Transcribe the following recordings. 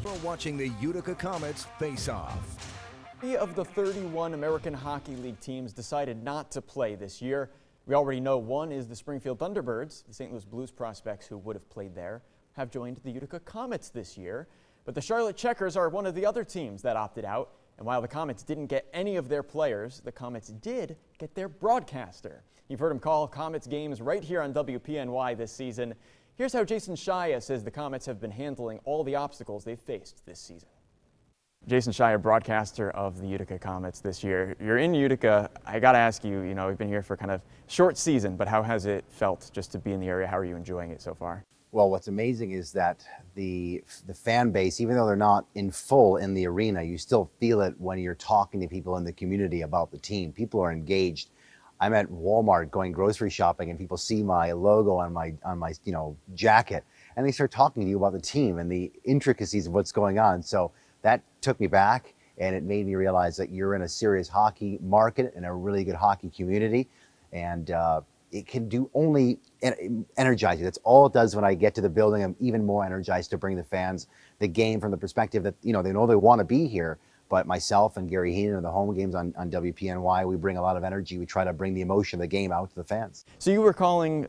for watching the Utica Comets face off. 3 of the 31 American Hockey League teams decided not to play this year. We already know one is the Springfield Thunderbirds. The St. Louis Blues prospects who would have played there have joined the Utica Comets this year. But the Charlotte Checkers are one of the other teams that opted out. And while the Comets didn't get any of their players, the Comets did get their broadcaster. You've heard him call Comets games right here on WPNY this season. Here's how Jason Shirer says the Comets have been handling all the obstacles they've faced this season. Jason Shirer, broadcaster of the Utica Comets this year. You're in Utica. I got to ask you, we've been here for kind of short season, but how has it felt just to be in the area? How are you enjoying it so far? Well, what's amazing is that the fan base, even though they're not in full in the arena, you still feel it when you're talking to people in the community about the team. People are engaged. I'm at Walmart going grocery shopping, and people see my logo on my jacket, and they start talking to you about the team and the intricacies of what's going on. So that took me back, and it made me realize that you're in a serious hockey market and a really good hockey community, and it can do only energize you. That's all it does. When I get to the building, I'm even more energized to bring the fans the game from the perspective that they know they want to be here. But myself and Gary Heenan and the home games on WPNY, we bring a lot of energy. We try to bring the emotion of the game out to the fans. So you were calling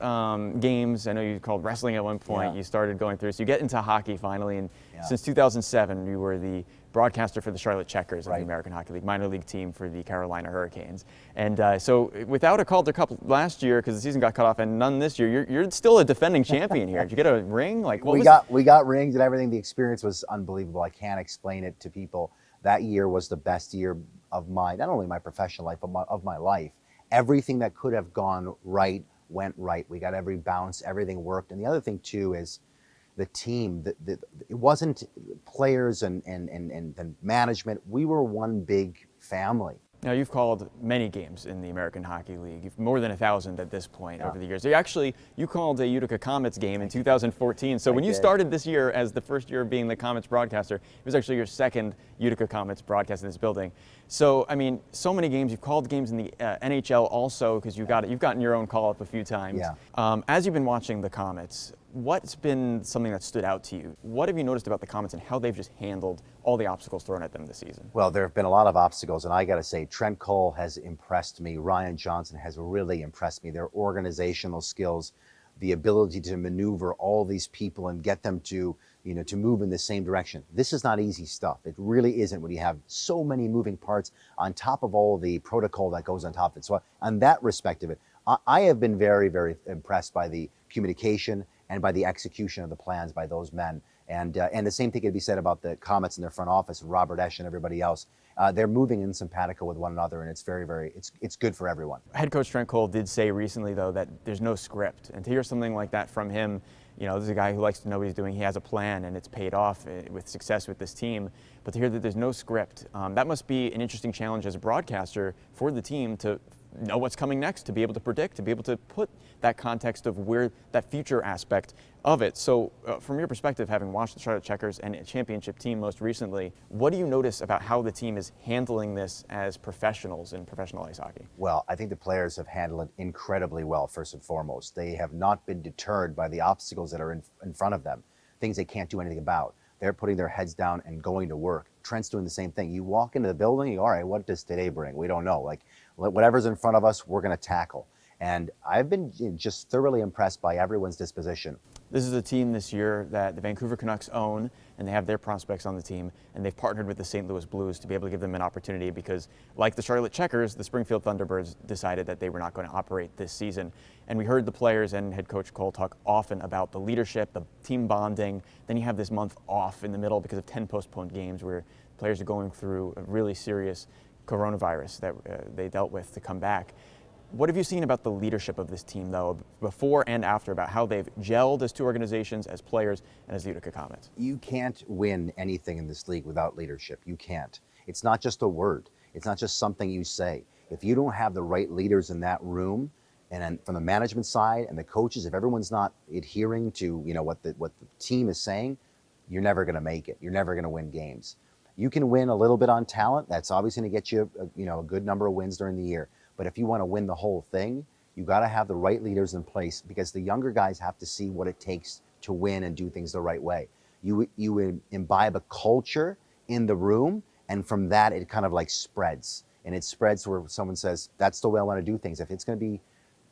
games. I know you called wrestling at one point. Yeah. You started going through. So you get into hockey finally. And since 2007, you were the broadcaster for the Charlotte Checkers of the American Hockey League, minor league team for the Carolina Hurricanes. And so without a Calder Cup last year, because the season got cut off, and none this year, you're still a defending champion here. Did you get a ring? Like we got rings and everything. The experience was unbelievable. I can't explain it to people. That year was the best year of not only my professional life, but of my life. Everything that could have gone right went right. We got every bounce, everything worked. And the other thing too is the team. It wasn't players and management. We were one big family. Now, you've called many games in the American Hockey League. You've more than 1,000 at this point over the years. You called a Utica Comets game in 2014. So when you started this year as the first year of being the Comets broadcaster, it was actually your second Utica Comets broadcast in this building. So, I mean, so many games. You've called games in the NHL also, because you've gotten your own call-up a few times. Yeah. As you've been watching the Comets, what's been something that stood out to you? What have you noticed about the Comets and how they've just handled all the obstacles thrown at them this season? Well, there have been a lot of obstacles, and I got to say, Trent Cole has impressed me. Ryan Johnson has really impressed me. Their organizational skills, the ability to maneuver all these people and get them to move in the same direction. This is not easy stuff. It really isn't when you have so many moving parts on top of all the protocol that goes on top of it. So on that respect of it, I have been very, very impressed by the communication and by the execution of the plans by those men. And the same thing could be said about the Comets in their front office, Robert Esch and everybody else. They're moving in simpatico with one another, and it's it's good for everyone. Head coach Trent Cole did say recently, though, that there's no script. And to hear something like that from him, this is a guy who likes to know what he's doing. He has a plan, and it's paid off with success with this team. But to hear that there's no script, that must be an interesting challenge as a broadcaster for the team to know what's coming next, to be able to predict, to be able to put that context of where that future aspect of it. So from your perspective, having watched the Charlotte Checkers and a championship team most recently, what do you notice about how the team is handling this as professionals in professional ice hockey? Well, I think the players have handled it incredibly well, first and foremost. They have not been deterred by the obstacles that are in front of them, things they can't do anything about. They're putting their heads down and going to work. Trent's doing the same thing. You walk into the building, you go, all right, what does today bring? We don't know. Like, whatever's in front of us, we're going to tackle. And I've been just thoroughly impressed by everyone's disposition. This is a team this year that the Vancouver Canucks own, and they have their prospects on the team, and they've partnered with the St. Louis Blues to be able to give them an opportunity because, like the Charlotte Checkers, the Springfield Thunderbirds decided that they were not going to operate this season. And we heard the players and head coach Cole talk often about the leadership, the team bonding. Then you have this month off in the middle because of 10 postponed games where players are going through a really serious coronavirus that they dealt with to come back. What have you seen about the leadership of this team, though, before and after, about how they've gelled as two organizations, as players, and as the Utica Comets? You can't win anything in this league without leadership. You can't. It's not just a word. It's not just something you say. If you don't have the right leaders in that room, and then from the management side and the coaches, if everyone's not adhering to what the team is saying, you're never going to make it. You're never going to win games. You can win a little bit on talent. That's obviously going to get you a good number of wins during the year. But if you want to win the whole thing, you got to have the right leaders in place, because the younger guys have to see what it takes to win and do things the right way. You imbibe a culture in the room, and from that it kind of like spreads, and it spreads where someone says, that's the way I want to do things. If it's going to be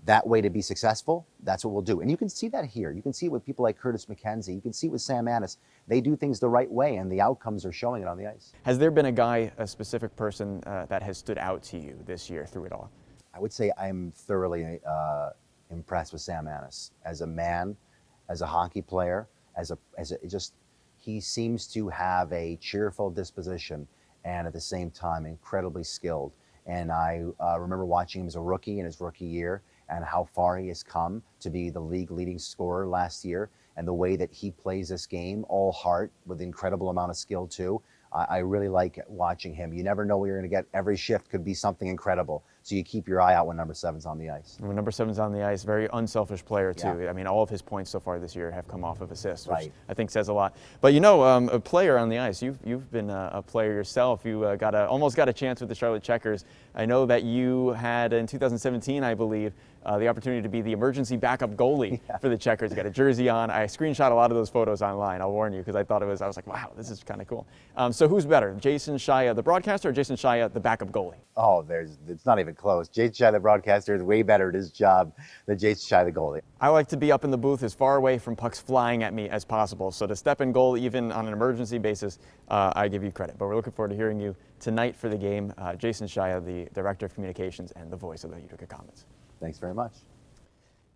that way to be successful, that's what we'll do. And you can see that here. You can see it with people like Curtis McKenzie. You can see it with Sam Annis. They do things the right way, and the outcomes are showing it on the ice. Has there been a guy, a specific person that has stood out to you this year through it all? I would say I'm thoroughly impressed with Sam Annis as a man, as a hockey player, he seems to have a cheerful disposition and at the same time incredibly skilled. And I remember watching him as a rookie in his rookie year and how far he has come to be the league leading scorer last year, and the way that he plays this game, all heart with incredible amount of skill too. I really like watching him. You never know what you're going to get. Every shift could be something incredible. So you keep your eye out when number 7's on the ice. When number 7's on the ice, very unselfish player too. Yeah. I mean, all of his points so far this year have come off of assists, which Right. I think says a lot. But you know, a player on the ice, you've been a player yourself. You almost got a chance with the Charlotte Checkers. I know that you had in 2017, I believe, the opportunity to be the emergency backup goalie for the Checkers. You got a jersey on. I screenshot a lot of those photos online, I'll warn you, because I was like, wow, this is kind of cool. So who's better, Jason Shirer, the broadcaster, or Jason Shirer, the backup goalie? Oh, it's not even close. Jason Shirer, the broadcaster, is way better at his job than Jason Shirer, the goalie. I like to be up in the booth as far away from pucks flying at me as possible. So to step in goal, even on an emergency basis, I give you credit. But we're looking forward to hearing you tonight for the game. Jason Shirer, the Director of Communications and the voice of the Utica Comets. Thanks very much.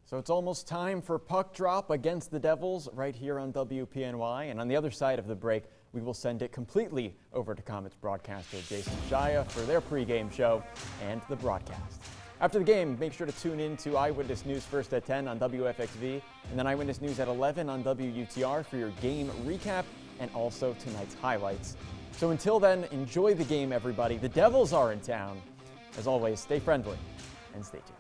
So it's almost time for Puck Drop against the Devils right here on WPNY. And on the other side of the break, we will send it completely over to Comets broadcaster Jason Shirer for their pregame show and the broadcast. After the game, make sure to tune in to Eyewitness News first at 10 on WFXV, and then Eyewitness News at 11 on WUTR for your game recap and also tonight's highlights. So until then, enjoy the game, everybody. The Devils are in town. As always, stay friendly and stay tuned.